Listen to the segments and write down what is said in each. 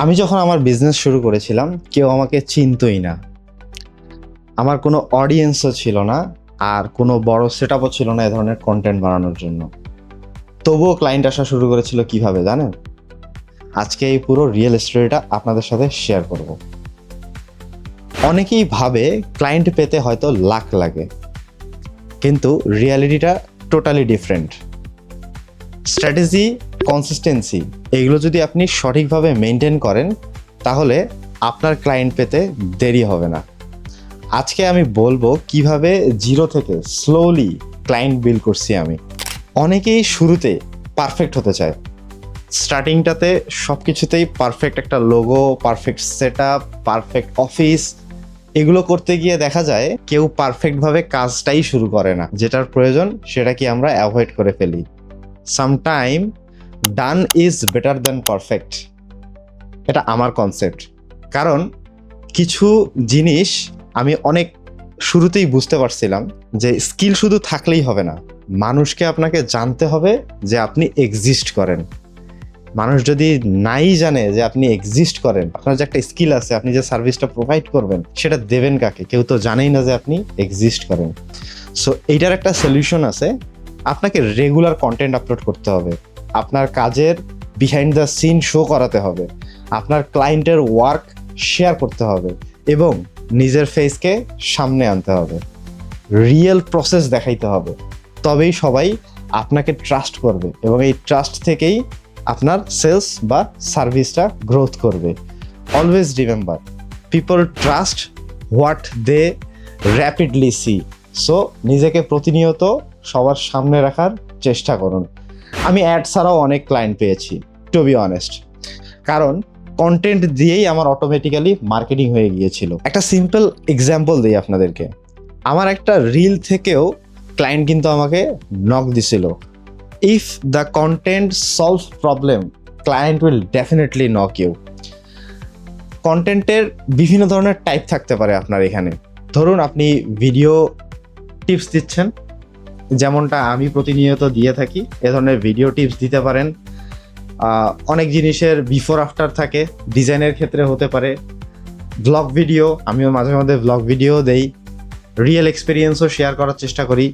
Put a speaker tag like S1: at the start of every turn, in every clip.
S1: আমি যখন আমার বিজনেস শুরু করেছিলাম কেউ আমাকে চিনতই না, আমার কোনো অডিয়েন্সও ছিল না, আর কোনো বড় সেটআপও ছিল না এ ধরনের কন্টেন্ট বানানোর জন্য। তবুও ক্লায়েন্ট আসা শুরু করেছিল কিভাবে জানেন? আজকে এই পুরো রিয়েল স্টোরিটা আপনাদের সাথে শেয়ার করব। অনেকেই ভাবে ক্লায়েন্ট পেতে হয়তো লাখ লাগে, কিন্তু রিয়ালিটিটা টোটালি ডিফারেন্ট। স্ট্র্যাটেজি, কনসিস্টেন্সি এগুলো যদি আপনি সঠিকভাবে মেনটেন করেন তাহলে আপনার ক্লায়েন্ট পেতে দেরি হবে না। আজকে আমি বলবো কিভাবে জিরো থেকে স্লোলি ক্লায়েন্ট বিল্ড করছি আমি। অনেকেই শুরুতে পারফেক্ট হতে চায়, স্টার্টিংটাতে সব কিছুতেই পারফেক্ট একটা logo, perfect setup, perfect office, এগুলো করতে গিয়ে দেখা যায় কেউ পারফেক্টভাবে কাজটাই শুরু করে না। যেটার প্রয়োজন সেটা কি আমরা অ্যাভয়েড করে ফেলি। Sometime done is better than perfect, এটা আমার কনসেপ্ট। কারণ কিছু জিনিস আমি অনেক শুরুতেই বুঝতে পারছিলাম যে স্কিল শুধু থাকলেই হবে না, মানুষকে আপনাকে জানতে হবে যে আপনি এক্সিস্ট করেন। মানুষ যদি নাই জানে যে আপনি এক্সিস্ট করেন, আপনার যে একটা স্কিল আছে, আপনি যে সার্ভিসটা প্রোভাইড করবেন সেটা দেবেন কাকে? কেউ তো জানেই না যে আপনি এক্সিস্ট করেন। সো এইটার একটা সলিউশন আছে, আপনাকে রেগুলার কন্টেন্ট আপলোড করতে হবে, আপনার কাজের বিহাইন্ড দ্য সিন শো করাতে হবে, আপনার ক্লায়েন্টের ওয়ার্ক শেয়ার করতে হবে এবং নিজের ফেসকে সামনে আনতে হবে, রিয়েল প্রসেস দেখাইতে হবে। তবেই সবাই আপনাকে ট্রাস্ট করবে এবং এই ট্রাস্ট থেকেই আপনার সেলস বা সার্ভিসটা গ্রোথ করবে। Always remember, people trust what they rapidly see. So নিজেকে প্রতিনিয়ত সবার সামনে রাখার চেষ্টা করুন। আমি অ্যাড ছাড়াও অনেক ক্লায়েন্ট পেয়েছি, টু বি অনেস্ট, কারণ কন্টেন্ট দিয়েই আমার অটোমেটিক্যালি মার্কেটিং হয়ে গিয়েছিল। একটা সিম্পল এক্সাম্পল দিই আপনাদেরকে। আমার একটা রিল থেকেও ক্লায়েন্ট কিন্তু আমাকে নক দিছিল। If the content solve problem, client will definitely knock you. কন্টেন্টের বিভিন্ন ধরনের টাইপ থাকতে পারে আপনার এখানে। ধরুন আপনি ভিডিও টিপস দিচ্ছেন, যেমনটা আমি প্রতিনিয়ত দিয়ে থাকি, এ ধরনের ভিডিও টিপস দিতে পারেন। অনেক জিনিসের বিফোর আফটার থাকে, ডিজাইনের ক্ষেত্রে হতে পারে। ব্লগ ভিডিও, আমিও মাঝে মাঝে ব্লগ ভিডিও দেই, রিয়েল এক্সপিরিয়েন্সও শেয়ার করার চেষ্টা করি।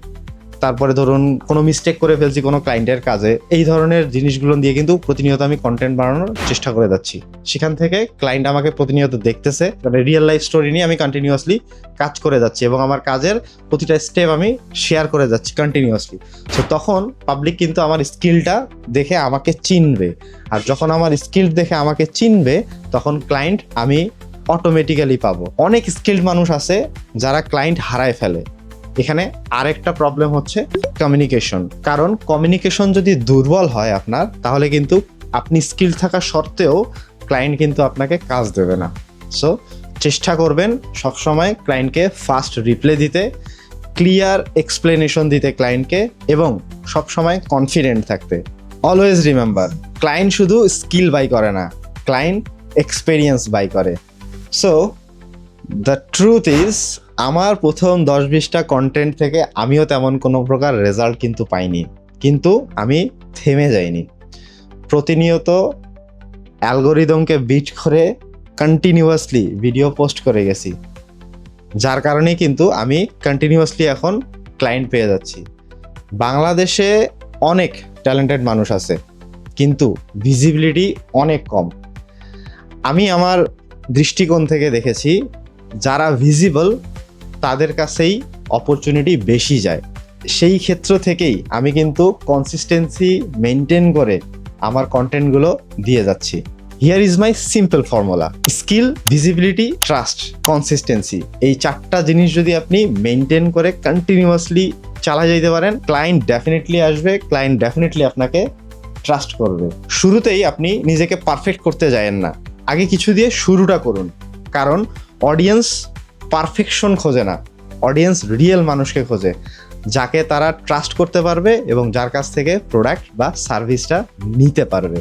S1: তারপরে ধরুন কোনো মিস্টেক করে ফেলছি কোনো ক্লায়েন্টের কাজে, এই ধরনের জিনিসগুলো দিয়ে কিন্তু প্রতিনিয়ত আমি কন্টেন্ট বানানোর চেষ্টা করে যাচ্ছি। সেখান থেকে ক্লায়েন্ট আমাকে প্রতিনিয়ত দেখতেছে, মানে রিয়েল লাইফ স্টোরি নিয়ে আমি কন্টিনিউয়াসলি কাজ করে যাচ্ছি এবং আমার কাজের প্রতিটা স্টেপ আমি শেয়ার করে যাচ্ছি কন্টিনিউয়াসলি। সো তখন পাবলিক কিন্তু আমার স্কিলটা দেখে আমাকে চিনবে, আর যখন আমার স্কিল দেখে আমাকে চিনবে তখন ক্লায়েন্ট আমি অটোমেটিক্যালি পাবো। অনেক স্কিল্ড মানুষ আছে যারা ক্লায়েন্ট হারায় ফেলে। এখানে আরেকটা প্রবলেম হচ্ছে কমিউনিকেশন। কারণ কমিউনিকেশন যদি দুর্বল হয় আপনার, তাহলে কিন্তু আপনি স্কিল থাকা সত্ত্বেও ক্লায়েন্ট কিন্তু আপনাকে কাজ দেবে না। সো চেষ্টা করবেন সবসময় ক্লায়েন্টকে ফাস্ট রিপ্লাই দিতে, ক্লিয়ার এক্সপ্লেনেশন দিতে ক্লায়েন্টকে, এবং সবসময় কনফিডেন্ট থাকতে। অলওয়েজ রিমেম্বার, ক্লায়েন্ট শুধু স্কিল বাই করে না, ক্লায়েন্ট এক্সপেরিয়েন্স বাই করে। সো দ্য ট্রুথ ইজ, আমার প্রথম 10-20টা কন্টেন্ট থেকে আমিও তেমন কোনো প্রকার রেজাল্ট কিন্তু পাইনি, কিন্তু আমি থেমে যাইনি। প্রতিনিয়ত অ্যালগোরিদমকে বিট করে কন্টিনিউয়াসলি ভিডিও পোস্ট করে গেছি, যার কারণে কিন্তু আমি কন্টিনিউয়াসলি এখন ক্লায়েন্ট পেয়ে যাচ্ছি। বাংলাদেশে অনেক ট্যালেন্টেড মানুষ আছে, কিন্তু ভিজিবিলিটি অনেক কম। আমি আমার দৃষ্টিকোণ থেকে দেখেছি, যারা ভিজিবল তাদের কাছেই অপরচুনিটি বেশি যায়। সেই ক্ষেত্র থেকেই আমি কিন্তু কনসিস্টেন্সি মেনটেন করে আমার কন্টেন্টগুলো দিয়ে যাচ্ছি। Here is my simple formula: skill, visibility, trust, consistency. এই 4টা জিনিস যদি আপনি মেনটেন করে কন্টিনিউয়াসলি চালা যেতে পারেন, ক্লায়েন্ট ডেফিনেটলি আসবে, ক্লায়েন্ট ডেফিনেটলি আপনাকে ট্রাস্ট করবে। শুরুতেই আপনি নিজেকে পারফেক্ট করতে যায়েন না, আগে কিছু দিয়ে শুরুটা করুন। কারণ অডিয়েন্স পারফেকশন খোঁজে না, অডিয়েন্স রিয়েল মানুষকে খোঁজে, যাকে তারা ট্রাস্ট করতে পারবে এবং যার কাছ থেকে প্রোডাক্ট বা সার্ভিসটা নিতে পারবে।